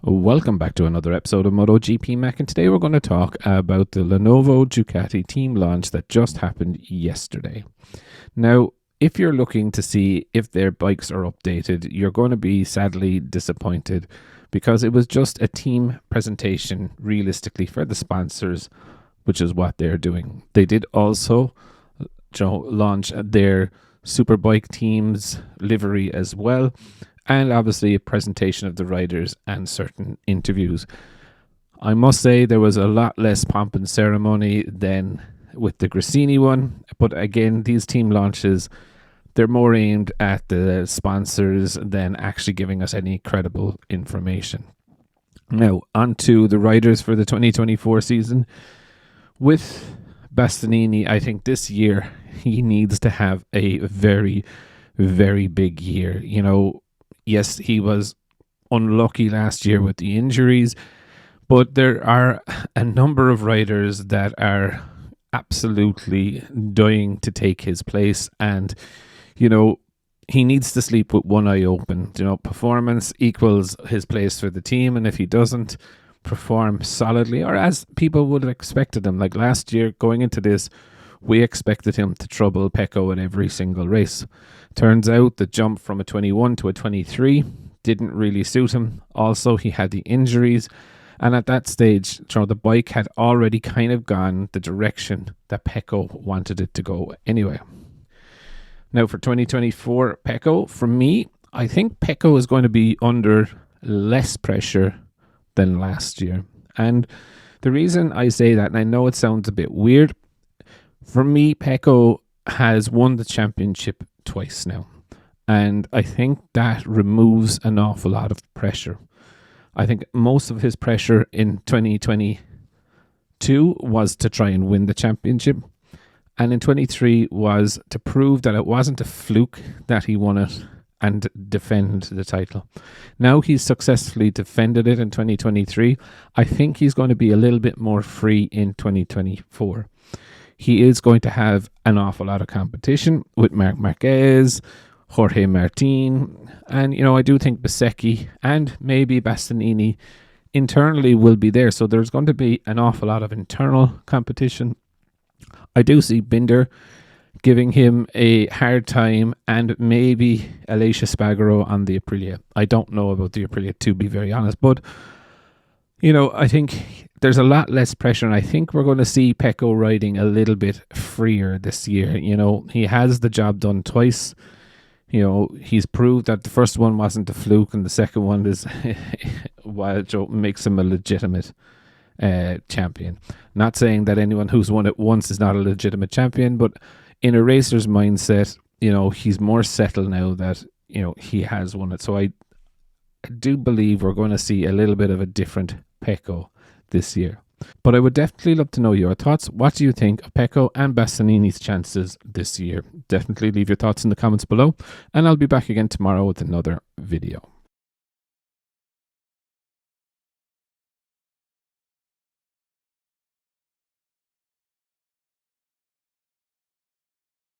Welcome back to another episode of MotoGP Mac, and today we're going to talk about the Lenovo Ducati team launch that just happened yesterday. Now, if you're looking to see if their bikes are updated, you're going to be sadly disappointed because it was just a team presentation realistically for the sponsors, which is what they're doing. They did also launch their Superbike team's livery as well, and obviously a presentation of the riders and certain interviews. I must say there was a lot less pomp and ceremony than with the Gresini one, but again, these team launches, they're more aimed at the sponsors than actually giving us any credible information. Now, on to the riders for the 2024 season. With Bastianini, I think this year he needs to have a very, very big year. Yes, he was unlucky last year with the injuries, but there are a number of riders that are absolutely dying to take his place, and he needs to sleep with one eye open. Performance equals his place for the team, and if he doesn't perform solidly, or as people would have expected him, like last year going into this, we expected him to trouble Pecco in every single race. Turns out the jump from a 21 to a 23 didn't really suit him. Also, he had the injuries, and at that stage, the bike had already kind of gone the direction that Pecco wanted it to go anyway. Now for 2024 Pecco, for me, I think Pecco is going to be under less pressure than last year. And the reason I say that, and I know it sounds a bit weird, for me, Pecco has won the championship twice now. And I think that removes an awful lot of pressure. I think most of his pressure in 2022 was to try and win the championship. And in 23 was to prove that it wasn't a fluke that he won it and defend the title. Now he's successfully defended it in 2023. I think he's going to be a little bit more free in 2024. He is going to have an awful lot of competition with Marc Marquez, Jorge Martin, and I do think Bezzecchi and maybe Bastianini internally will be there. So there's going to be an awful lot of internal competition. I do see Binder giving him a hard time, and maybe Aleix Espargaro on the Aprilia. I don't know about the Aprilia, to be very honest, but I think there's a lot less pressure, and I think we're going to see Pecco riding a little bit freer this year. He has the job done twice. He's proved that the first one wasn't a fluke, and the second one is makes him a legitimate champion. Not saying that anyone who's won it once is not a legitimate champion, but in a racer's mindset, he's more settled now that he has won it. So I do believe we're going to see a little bit of a different Pecco this year. But I would definitely love to know your thoughts. What do you think of Pecco and Bastianini's chances this year? Definitely leave your thoughts in the comments below, and I'll be back again tomorrow with another video.